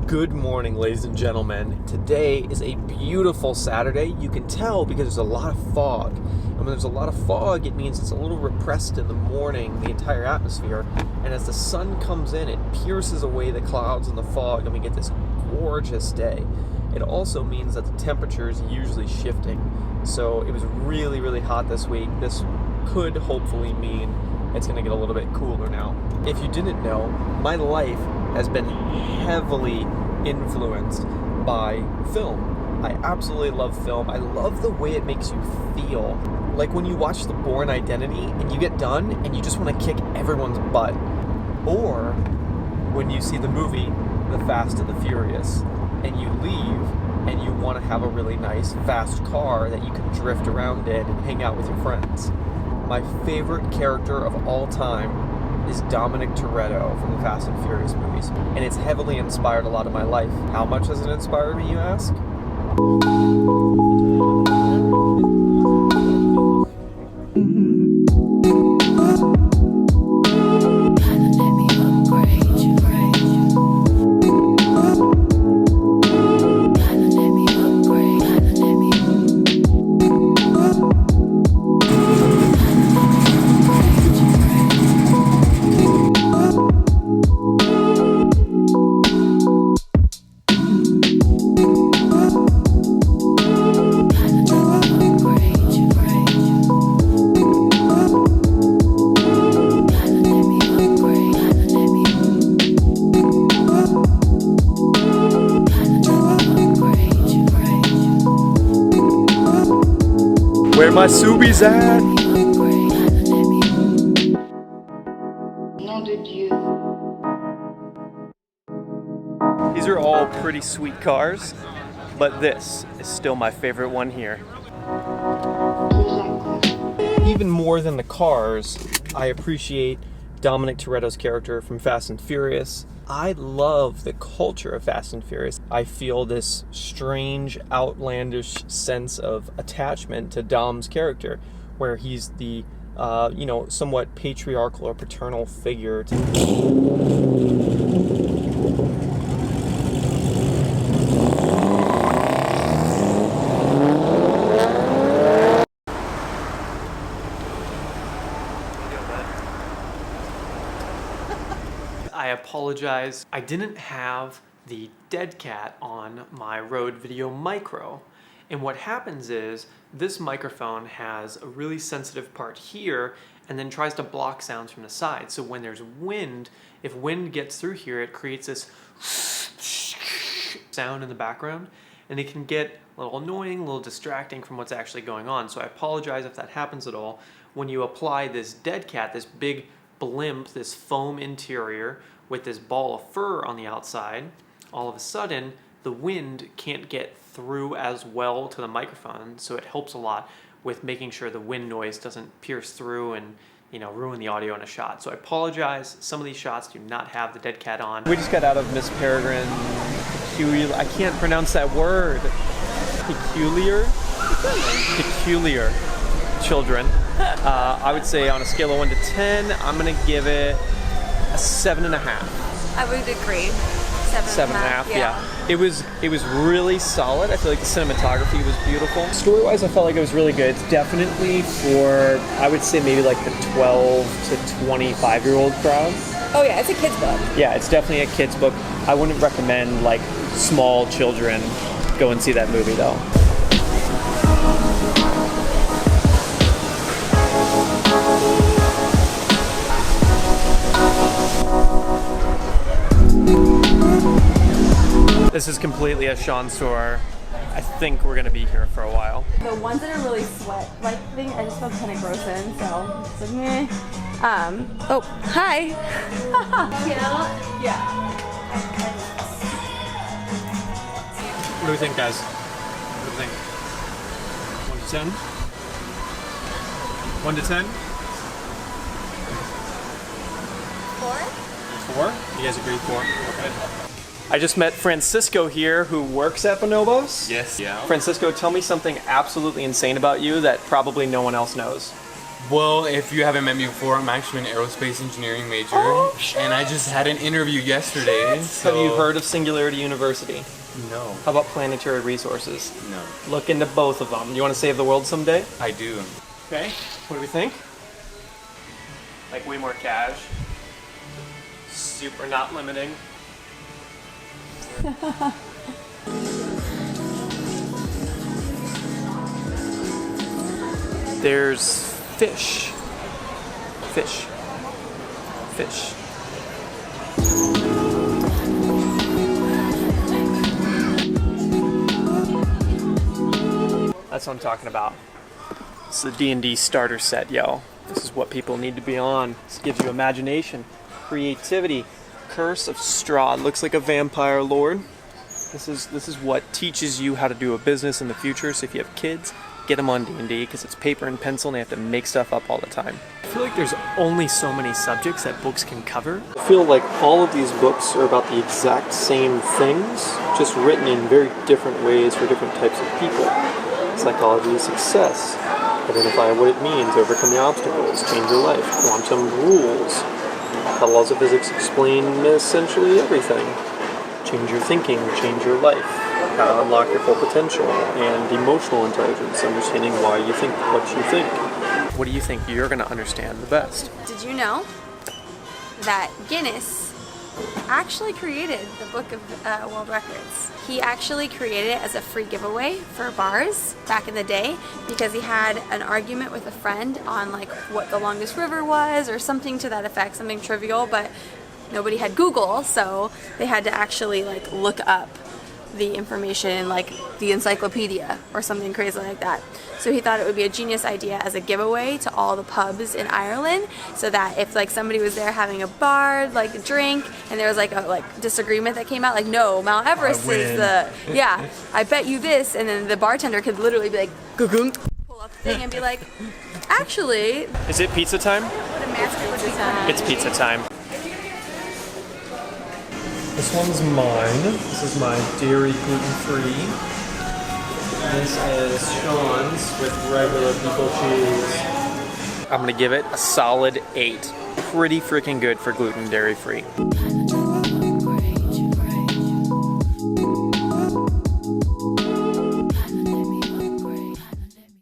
Good morning, ladies and gentlemen. Today is a beautiful Saturday. You can tell because there's a lot of fog. And when there's a lot of fog, it means it's a little repressed in the morning, the entire atmosphere. And as the sun comes in, it pierces away the clouds and the fog, and we get this gorgeous day. It also means that the temperature is usually shifting. So it was really, really hot this week. This could hopefully mean it's going to get a little bit cooler now. If you didn't know, my life has been heavily influenced by film. I absolutely love film. I love the way it makes you feel. Like when you watch The Bourne Identity and you get done and you just want to kick everyone's butt. Or when you see the movie The Fast and the Furious and you leave and you want to have a really nice fast car that you can drift around in and hang out with your friends. My favorite character of all time is Dominic Toretto from the Fast and Furious movies, and it's heavily inspired a lot of my life. How much has it inspired me, you ask? Where my Subies at? These are all pretty sweet cars, but this is still my favorite one here. Even more than the cars, I appreciate Dominic Toretto's character from Fast and Furious. I love the culture of Fast and Furious. I feel this strange, outlandish sense of attachment to Dom's character, where he's the, somewhat patriarchal or paternal figure. I apologize. I didn't have the dead cat on my Rode Video Micro. And what happens is this microphone has a really sensitive part here and then tries to block sounds from the side. So when there's wind, if wind gets through here, it creates this sound in the background, and it can get a little annoying, a little distracting from what's actually going on. So I apologize if that happens at all. When you apply this dead cat, this big blimp, this foam interior with this ball of fur on the outside, all of a sudden the wind can't get through as well to the microphone, so it helps a lot with making sure the wind noise doesn't pierce through and ruin the audio in a shot. So I apologize, some of these shots do not have the dead cat on. We just got out of Miss Peregrine I can't pronounce that word. Peculiar children. I would say on a scale of 1 to 10, I'm gonna give it a 7.5. I would agree. 7.5, yeah. It was really solid. I feel like the cinematography was beautiful. Story-wise, I felt like it was really good. It's definitely for, I would say maybe like the 12 to 25-year-old crowd. Oh yeah, it's a kid's book. Yeah, it's definitely a kid's book. I wouldn't recommend like small children go and see that movie though. This is completely a Sean store. I think we're gonna be here for a while. The ones that are really sweat-like thing, I just felt kind of gross in, so it's like meh. Oh, hi. Yeah. What do we think, guys? What do you think? 1 to 10? 1 to 10? 4? 4? You guys agree 4? Okay. I just met Francisco here, who works at Bonobos. Yes. Yeah. Francisco, tell me something absolutely insane about you that probably no one else knows. Well, if you haven't met me before, I'm actually an aerospace engineering major. Oh, shit. And I just had an interview yesterday. So... Have you heard of Singularity University? No. How about Planetary Resources? No. Look into both of them. You want to save the world someday? I do. Okay. What do we think? Like way more cash. Super not limiting. There's fish. Fish. Fish. That's what I'm talking about. It's the D&D starter set, yo. This is what people need to be on. This gives you imagination, creativity. Curse of Strahd looks like a vampire lord. This is what teaches you how to do a business in the future. So if you have kids, get them on D&D because it's paper and pencil and they have to make stuff up all the time. I feel like there's only so many subjects that books can cover. I feel like all of these books are about the exact same things, just written in very different ways for different types of people. Psychology of success, identify what it means, overcome the obstacles, change your life, quantum rules. How laws of physics explain essentially everything. Change your thinking, change your life. How to unlock your full potential. And emotional intelligence, understanding why you think what you think. What do you think you're going to understand the best? Did you know that Guinness actually created the Book of World Records? He actually created it as a free giveaway for bars back in the day because he had an argument with a friend on like what the longest river was or something to that effect, something trivial, but nobody had Google, so they had to actually like look up the information in like the encyclopedia or something crazy like that. So he thought it would be a genius idea as a giveaway to all the pubs in Ireland, so that if like somebody was there having a bar, like a drink, and there was like a disagreement that came out, like no, Mount Everest is the, yeah, I bet you this, and then the bartender could literally be like, "Gugunk," pull up the thing and be like, actually, Is it pizza time? the master would be fun. It's pizza time. This one's mine. This is my dairy gluten-free. This is Sean's with regular people cheese. I'm gonna give it a solid 8. Pretty freaking good for gluten dairy-free.